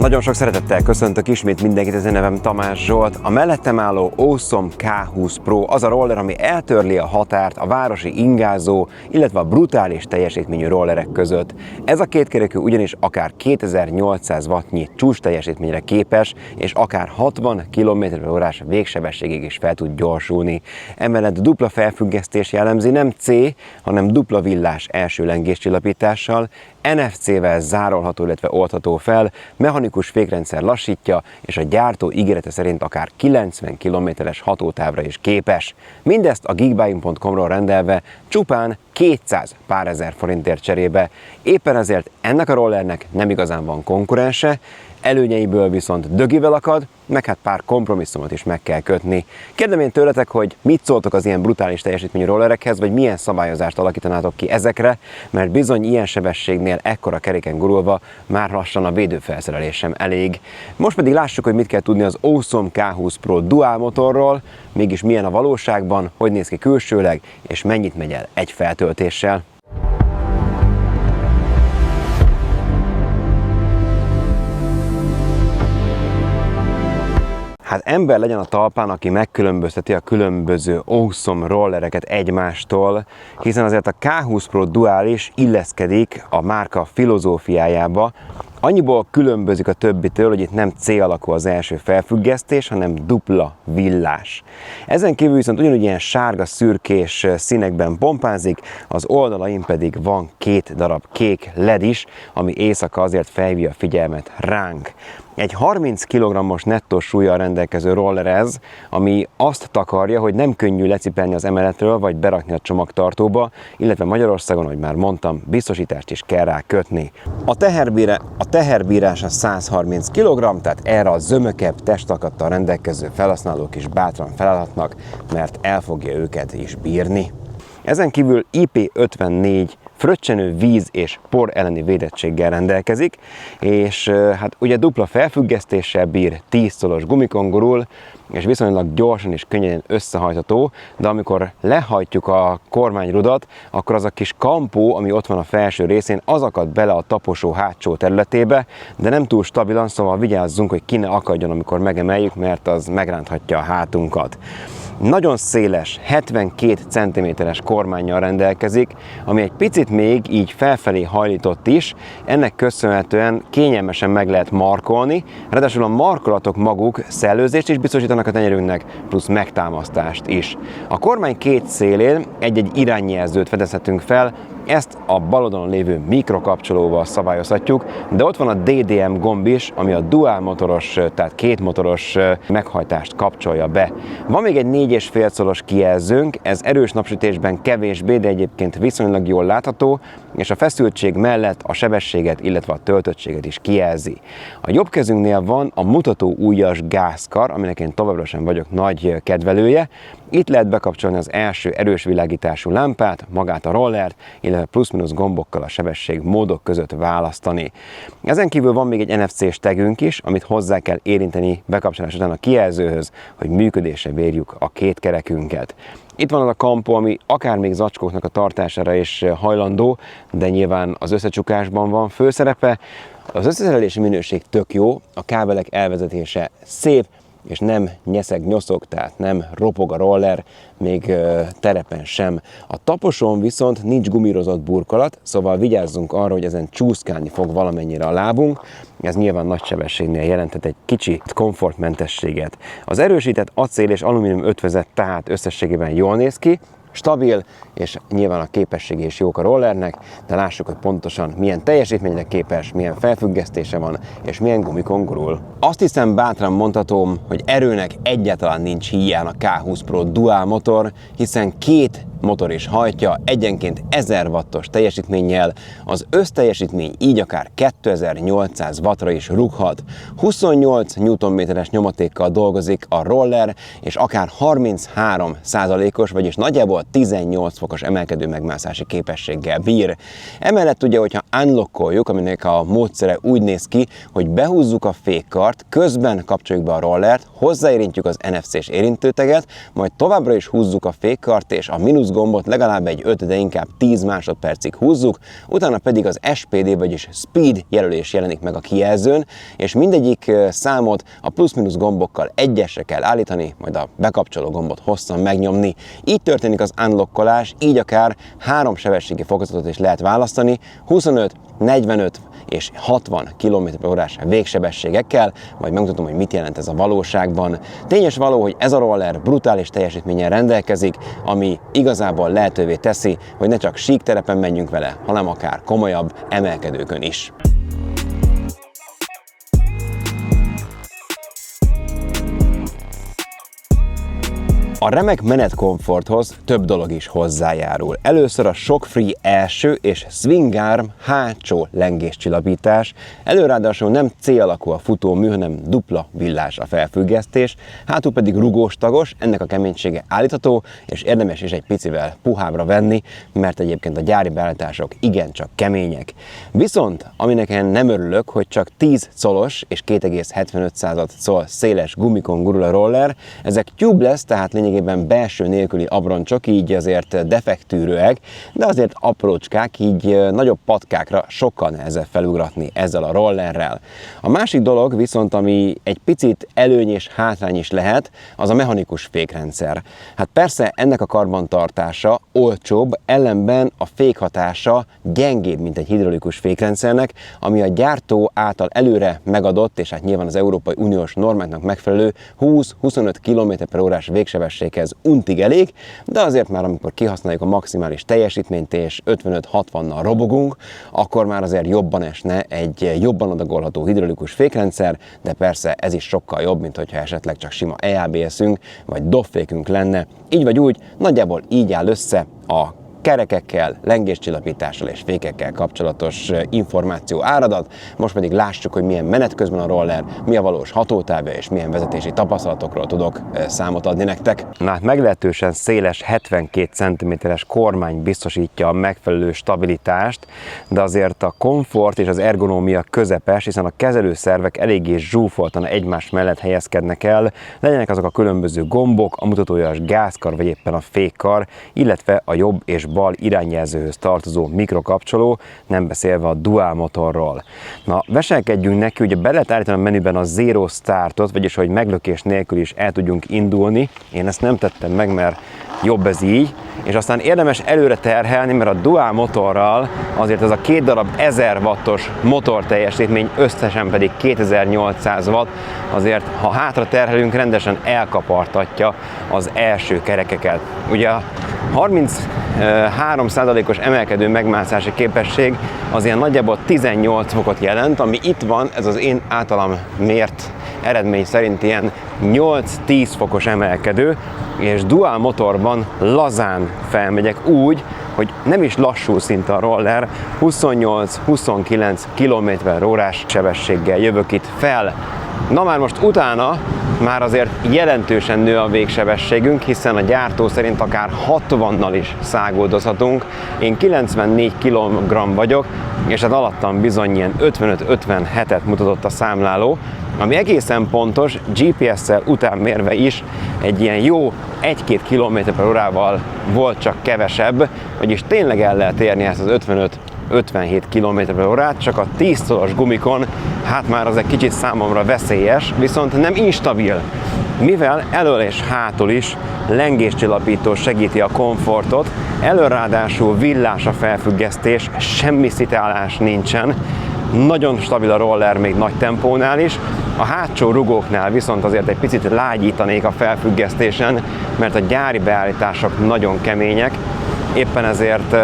Nagyon sok szeretettel köszöntök ismét mindenkit, ez a nevem Tamás Zsolt. A mellettem álló Awesome K20 Pro az a roller, ami eltörli a határt a városi ingázó, illetve a brutális teljesítményű rollerek között. Ez a kétkerekű ugyanis akár 2800 wattnyi csúcs teljesítményre képes, és akár 60 km/h végsebességig is fel tud gyorsulni. Emellett dupla felfüggesztés jellemzi, nem C, hanem dupla villás első lengéscsillapítással, NFC-vel zárolható, illetve oldható fel, mechanikus fékrendszer lassítja, és a gyártó ígérete szerint akár 90 km-es hatótávra is képes. Mindezt a geekbuying.com-ról rendelve csupán 200 pár ezer forintért cserébe. Éppen ezért ennek a rollernek nem igazán van konkurense, előnyeiből viszont dögivel akad, meg hát pár kompromisszumot is meg kell kötni. Kérdem én tőletek, hogy mit szóltok az ilyen brutális teljesítményű rollerekhez, vagy milyen szabályozást alakítanátok ki ezekre, mert bizony ilyen sebességnél ekkora keréken gurulva már lassan a védőfelszerelés sem elég. Most pedig lássuk, hogy mit kell tudni az Awesome K20 Pro Dual motorról, mégis milyen a valóságban, hogy néz ki külsőleg, és mennyit megy el egy feltöltéssel. Hát ember legyen a talpán, aki megkülönbözteti a különböző Awesome rollereket egymástól, hiszen azért a K20 Pro Dual is illeszkedik a márka filozófiájába. Annyiból különbözik a többitől, hogy itt nem C alakú az első felfüggesztés, hanem dupla villás. Ezen kívül viszont ugyanúgy ilyen sárga-szürkés színekben pompázik, az oldalain pedig van 2 darab kék LED is, ami éjszaka azért felhívja a figyelmet ránk. Egy 30 kg-os nettó súllyal rendelkező roller ez, ami azt takarja, hogy nem könnyű lecipelni az emeletről, vagy berakni a csomagtartóba, illetve Magyarországon, ahogy már mondtam, biztosítást is kell rá kötni. A teherbírása 130 kg, tehát erre a zömökebb testalkattal rendelkező felhasználók is bátran felállhatnak, mert el fogja őket is bírni. Ezen kívül IP54 fröccsenő víz és por elleni védettséggel rendelkezik, és hát ugye dupla felfüggesztéssel bír, 10 szolos gumikon gurul, és viszonylag gyorsan és könnyen összehajtható, de amikor lehajtjuk a kormányrudat, akkor az a kis kampó, ami ott van a felső részén, az akad bele a taposó hátsó területébe, de nem túl stabilan, szóval vigyázzunk, hogy ki ne akadjon, amikor megemeljük, mert az megránthatja a hátunkat. Nagyon széles, 72 cm-es kormánnyal rendelkezik, ami egy picit még így felfelé hajlított is, ennek köszönhetően kényelmesen meg lehet markolni, ráadásul a markolatok maguk szellőzést is biztosítanak a tenyerünknek, plusz megtámasztást is. A kormány két szélén egy-egy irányjelzőt fedezhetünk fel, ezt a bal oldalon lévő mikrokapcsolóval szabályozhatjuk, de ott van a DDM gomb is, ami a dual motoros, tehát két motoros meghajtást kapcsolja be. Van még egy 4,5 szolos kijelzőnk, ez erős napsütésben kevésbé, de egyébként viszonylag jól látható, és a feszültség mellett a sebességet, illetve a töltöttséget is kijelzi. A jobb kezünknél van a mutató ujjas gázkar, aminek én továbbra sem vagyok nagy kedvelője. Itt lehet bekapcsolni az első erős világítású lámpát, magát a rollert, illetve plusz-minusz gombokkal a sebesség módok között választani. Ezen kívül van még egy NFC-s tagünk is, amit hozzá kell érinteni bekapcsolás után a kijelzőhöz, hogy működésre vérjük a két kerekünket. Itt van az a kampó, ami akár még zacskóknak a tartására is hajlandó, de nyilván az összecsukásban van főszerepe. Az összeszerelési minőség tök jó, a kábelek elvezetése szép, és nem nyeszeg-nyoszog, tehát nem ropog a roller, még terepen sem. A taposón viszont nincs gumírozott burkolat, szóval vigyázzunk arra, hogy ezen csúszkálni fog valamennyire a lábunk. Ez nyilván nagy sebességnél jelentett egy kicsi komfortmentességet. Az erősített acél és alumínium ötvözet tehát összességében jól néz ki, stabil, és nyilván a képessége is jók a rollernek, de lássuk, hogy pontosan milyen teljesítményre képes, milyen felfüggesztése van, és milyen gumikon gurul. Azt hiszem bátran mondhatom, hogy erőnek egyáltalán nincs híján a K20 Pro Dual motor, hiszen két motor is hajtja, egyenként 1000 wattos teljesítménnyel, az összteljesítmény így akár 2800 wattra is rúghat. 28 Nm-es nyomatékkal dolgozik a roller, és akár 33%-os, vagyis nagyjából 18 fokos emelkedő megmászási képességgel bír. Emellett ugye, hogyha unlockoljuk, aminek a módszere úgy néz ki, hogy behúzzuk a fékkart, közben kapcsoljuk be a rollert, hozzáérintjük az NFC-s érintőteget, majd továbbra is húzzuk a fékkart, és a mínusz gombot legalább egy 5, de inkább 10 másodpercig húzzuk, utána pedig az SPD, vagyis Speed jelölés jelenik meg a kijelzőn, és mindegyik számot a plusz-minusz gombokkal egyesre kell állítani, majd a bekapcsoló gombot hosszan megnyomni. Így történik az unlockolás, így akár 3 sebességi fokozatot is lehet választani, 25, 45 és 60 km/h végsebességekkel, majd megmutatom, hogy mit jelent ez a valóságban. Tényes való, hogy ez a roller brutális teljesítménnyel rendelkezik, ami igazából lehetővé teszi, hogy ne csak sík terepen menjünk vele, hanem akár komolyabb emelkedőkön is. A remek menetkomforthoz több dolog is hozzájárul. Először a Shock Free első és Swing Arm hátsó lengéscsillapítás. Ráadásul nem C-alakú a futómű, hanem dupla villás a felfüggesztés, hátul pedig rugós tagos, ennek a keménysége állítható, és érdemes is egy picivel puhábbra venni, mert egyébként a gyári beállítások igencsak kemények. Viszont, aminek én nem örülök, hogy csak 10 colos és 2,75 coll széles gumikon gurul a roller, ezek tubeless, tehát lényegében belső nélküli abroncsok, így azért defekttűrőek, de azért aprócskák, így nagyobb patkákra sokkal nehezebb felugratni ezzel a rollerrel. A másik dolog viszont, ami egy picit előny és hátrány is lehet, az a mechanikus fékrendszer. Hát persze ennek a karbantartása olcsóbb, ellenben a fékhatása gyengébb, mint egy hidraulikus fékrendszernek, ami a gyártó által előre megadott, és hát nyilván az Európai Uniós normáknak megfelelő 20-25 km/h végsebességhez untig elég, de azért már amikor kihasználjuk a maximális teljesítményt és 55-60-nal robogunk, akkor már azért jobban esne egy jobban adagolható hidraulikus fékrendszer, de persze ez is sokkal jobb, mint hogyha esetleg csak sima EABS-ünk vagy dobfékünk lenne. Így vagy úgy, nagyjából így áll össze a kerekekkel, lengéscsillapítással és fékekkel kapcsolatos információ áradat. Most pedig lássuk, hogy milyen menet közben a roller, mi a valós hatótávja és milyen vezetési tapasztalatokról tudok számot adni nektek. Na hát meglehetősen széles 72 cm-es kormány biztosítja a megfelelő stabilitást, de azért a komfort és az ergonómia közepes, hiszen a kezelőszervek eléggé zsúfoltan egymás mellett helyezkednek el, legyenek azok a különböző gombok, a mutatójas gázkar vagy éppen a fékkar, illetve a jobb és bal irányjelzőhöz tartozó mikrokapcsoló, nem beszélve a dual motorról. Na, veselkedjünk neki, ugye be lehet állítani a menüben a Zero Startot, vagyis hogy meglökés nélkül is el tudjunk indulni. Én ezt nem tettem meg, mert jobb ez így, és aztán érdemes előre terhelni, mert a dual motorral azért ez a 2 darab 1000 wattos motor teljesítmény, összesen pedig 2800 watt, azért ha hátra terhelünk, rendesen elkapartatja az első kerekeket. Ugye a 33%-os emelkedő megmászási képesség az ilyen nagyjából 18 fokot jelent, ami itt van, ez az én általam mért eredmény szerint ilyen 8-10 fokos emelkedő, és dual motorban lazán felmegyek úgy, hogy nem is lassul szinte a roller, 28-29 km/h sebességgel jövök itt fel. Na már most utána már azért jelentősen nő a végsebességünk, hiszen a gyártó szerint akár 60-nal is száguldozhatunk. Én 94 kg vagyok, és hát alattam bizony ilyen 55-57-et mutatott a számláló, ami egészen pontos, GPS-szel után mérve is egy ilyen jó 1-2 km/h-val volt csak kevesebb, vagyis tényleg el lehet érni ezt az 55-57 km/h-t, csak a 10 colos gumikon, hát már az egy kicsit számomra veszélyes, viszont nem instabil, mivel elől és hátul is lengéscsillapító segíti a komfortot, elől ráadásul villás a felfüggesztés, semmi szitálás nincsen, nagyon stabil a roller még nagy tempónál is, a hátsó rugóknál viszont azért egy picit lágyítanék a felfüggesztésen, mert a gyári beállítások nagyon kemények, éppen ezért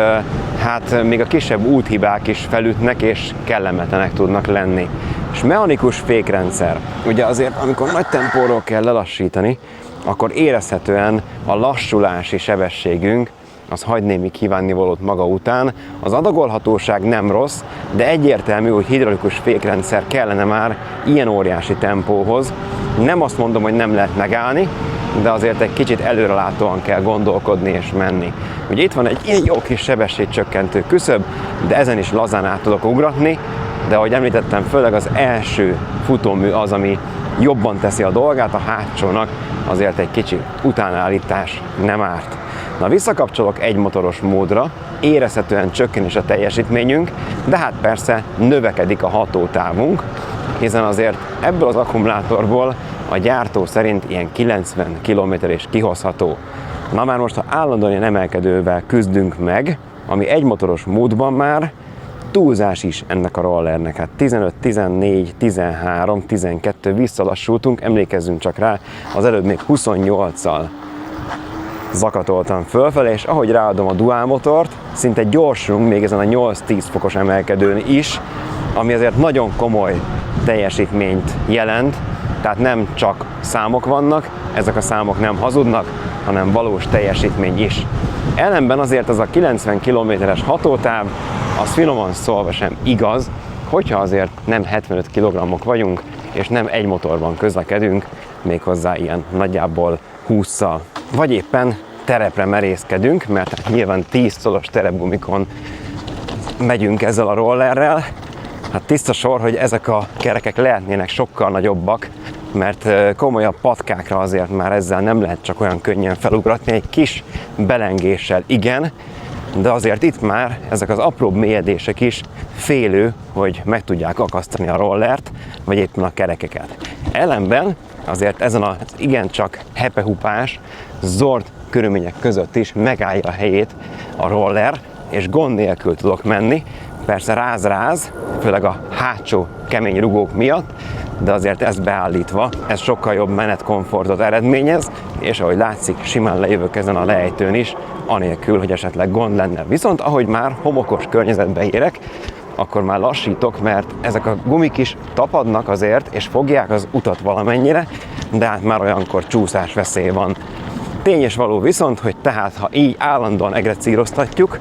hát még a kisebb úthibák is felütnek és kellemetlenek tudnak lenni. És mechanikus fékrendszer, ugye azért amikor nagy tempóról kell lelassítani, akkor érezhetően a lassulási sebességünk az hagy némi kívánnivalót maga után. Az adagolhatóság nem rossz, de egyértelmű, hogy hidraulikus fékrendszer kellene már ilyen óriási tempóhoz. Nem azt mondom, hogy nem lehet megállni, de azért egy kicsit előrelátóan kell gondolkodni és menni. Ugye itt van egy ilyen jó kis sebességcsökkentő küszöb, de ezen is lazán át tudok ugratni, de ahogy említettem, főleg az első futómű az, ami jobban teszi a dolgát, a hátsónak azért egy kicsi utánállítás nem árt. Na, visszakapcsolok egy motoros módra, érezhetően csökken is a teljesítményünk, de hát persze növekedik a hatótávunk, hiszen azért ebből az akkumulátorból a gyártó szerint ilyen 90 km is kihozható. Na már most, ha állandóan ilyen emelkedővel küzdünk meg, ami egy motoros módban már túlzás is ennek a rollernek. Hát 15, 14, 13, 12 visszalassultunk, emlékezzünk csak rá, az előbb még 28-szal zakatoltam fölfelé, és ahogy ráadom a duálmotort, szinte gyorsulunk még ezen a 8-10 fokos emelkedőn is, ami azért nagyon komoly teljesítményt jelent, tehát nem csak számok vannak, ezek a számok nem hazudnak, hanem valós teljesítmény is. Ellenben azért az a 90 km-es hatótáv, az finoman szólva sem igaz, hogyha azért nem 75 kg vagyunk, és nem egy motorban közlekedünk, méghozzá ilyen nagyjából 20-szal. Vagy éppen terepre merészkedünk, mert nyilván 10 szolos terepgumikon megyünk ezzel a rollerrel. Hát tiszta sor, hogy ezek a kerekek lehetnének sokkal nagyobbak, mert komolyabb patkákra azért már ezzel nem lehet csak olyan könnyen felugratni, egy kis belengéssel igen, de azért itt már ezek az apróbb mélyedések is félő, hogy meg tudják akasztani a rollert, vagy éppen a kerekeket. Ellenben azért ezen az igencsak hepehupás, zord körülmények között is megállja a helyét a roller, és gond nélkül tudok menni. Persze ráz-ráz, főleg a hátsó kemény rugók miatt, de azért ezt beállítva, ez sokkal jobb menetkomfortot eredményez, és ahogy látszik, simán lejövök ezen a lejtőn is, anélkül, hogy esetleg gond lenne. Viszont ahogy már homokos környezetbe érek, akkor már lassítok, mert ezek a gumik is tapadnak azért, és fogják az utat valamennyire, de hát már olyankor csúszás veszély van. Tény és való viszont, hogy tehát ha így állandóan egrecíroztatjuk,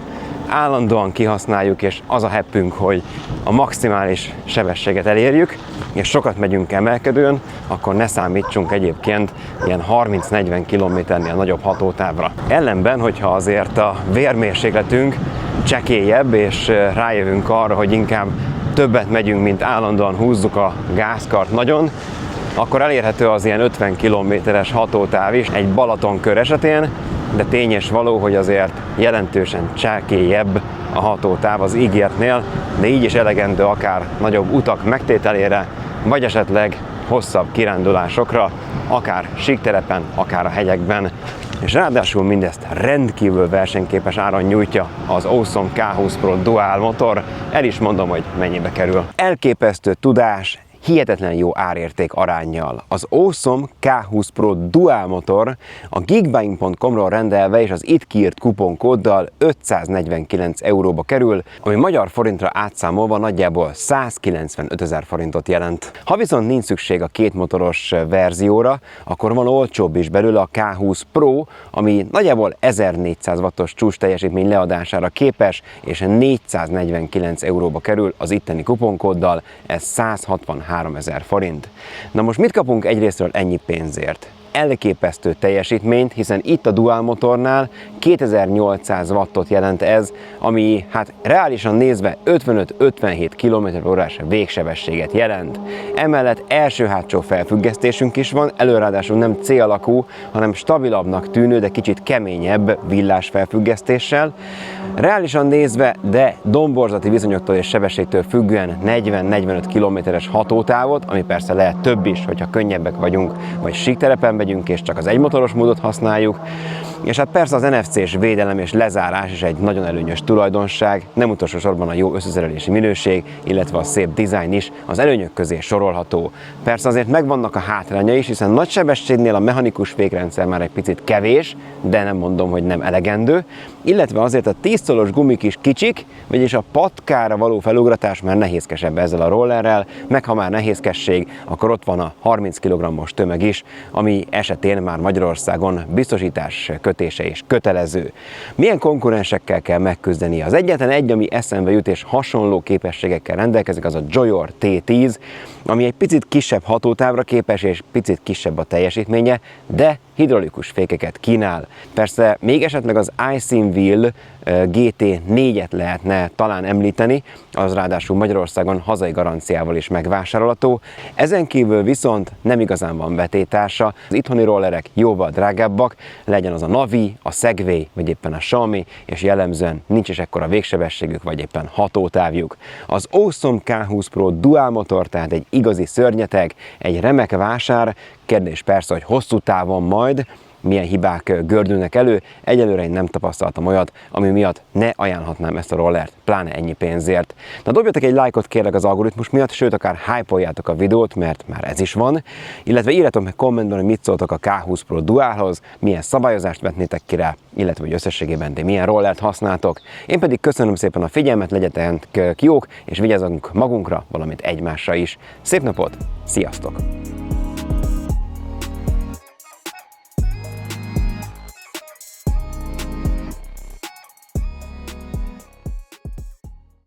állandóan kihasználjuk, és az a heppünk, hogy a maximális sebességet elérjük, és sokat megyünk emelkedőn, akkor ne számítsunk egyébként ilyen 30-40 km-nél nagyobb hatótávra. Ellenben, hogyha azért a vérmérsékletünk csekélyebb, és rájövünk arra, hogy inkább többet megyünk, mint állandóan húzzuk a gázkart nagyon, akkor elérhető az ilyen 50 km-es hatótáv is egy Balatonkör esetén, de tény és való, hogy azért jelentősen csekélyebb a hatótáv az ígértnél, de így is elegendő akár nagyobb utak megtételére, vagy esetleg hosszabb kirándulásokra, akár síkterepen, akár a hegyekben. És ráadásul mindezt rendkívül versenyképes áron nyújtja az Awesome K20 Pro Dual motor. El is mondom, hogy mennyibe kerül. Elképesztő tudás, hihetetlen jó árérték aránnyal. Az Awesome K20 Pro Dual motor a geekbuying.com-ról rendelve és az itt kiírt kuponkóddal 549 euróba kerül, ami magyar forintra átszámolva nagyjából 195 000 forintot jelent. Ha viszont nincs szükség a két motoros verzióra, akkor van olcsóbb is belőle a K20 Pro, ami nagyjából 1400 wattos csúcs teljesítmény leadására képes, és 449 euróba kerül az itteni kuponkóddal, ez 163 000 forint. Na most mit kapunk egyrésztről ennyi pénzért? Elképesztő teljesítményt, hiszen itt a Dual motornál 2800 wattot jelent ez, ami hát reálisan nézve 55-57 km/h végsebességet jelent. Emellett első-hátsó felfüggesztésünk is van, előráadásul nem C alakú, hanem stabilabbnak tűnő, de kicsit keményebb villás felfüggesztéssel. Reálisan nézve, de domborzati viszonyoktól és sebességtől függően 40-45 km-es hatótávot, ami persze lehet több is, hogyha könnyebbek vagyunk, vagy síkterepen megyünk, és csak az egymotoros módot használjuk. És hát persze az NFC-s védelem és lezárás is egy nagyon előnyös tulajdonság, nem utolsó sorban a jó összeszerelési minőség, illetve a szép dizájn is az előnyök közé sorolható. Persze azért megvannak a hátránya is, hiszen nagy sebességnél a mechanikus fékrendszer már egy picit kevés, de nem mondom, hogy nem elegendő, illetve azért a 10 szolos gumik is kicsik, vagyis a patkára való felugratás már nehézkesebb ezzel a rollerrel, meg ha már nehézkesség, akkor ott van a 30 kg-os tömeg is, ami esetén már Magyarországon biztosítás kötése és kötelező. Milyen konkurensekkel kell megküzdeni? Az egyetlen egy, ami eszembe jut és hasonló képességekkel rendelkezik, az a Joyor T10, ami egy picit kisebb hatótávra képes és picit kisebb a teljesítménye, de hidraulikus fékeket kínál. Persze még esetleg az iSimWheel GT4-et lehetne talán említeni, az ráadásul Magyarországon hazai garanciával is megvásárolható. Ezen kívül viszont nem igazán van vetétársa, az itthoni rollerek jóval drágábbak, legyen az a Navi, a Segway vagy éppen a Xiaomi, és jellemzően nincs is ekkora végsebességük vagy éppen hatótávjuk. Az Awesome K20 Pro Dual motor tehát egy igazi szörnyeteg, egy remek vásár, kérdés persze, hogy hosszú távon majd milyen hibák gördülnek elő, egyelőre én nem tapasztaltam olyat, ami miatt ne ajánlhatnám ezt a rollert, pláne ennyi pénzért. Na dobjatok egy lájkot kérlek az algoritmus miatt, sőt akár hype-oljátok a videót, mert már ez is van, illetve írjatok meg kommentben, hogy mit szóltok a K20 Pro Dualhoz, milyen szabályozást vetnétek ki rá, illetve hogy összességében ti milyen rollert használtok. Én pedig köszönöm szépen a figyelmet, legyetek jók, és vigyázzunk magunkra, valamint egymásra is. Szép napot, sziasztok!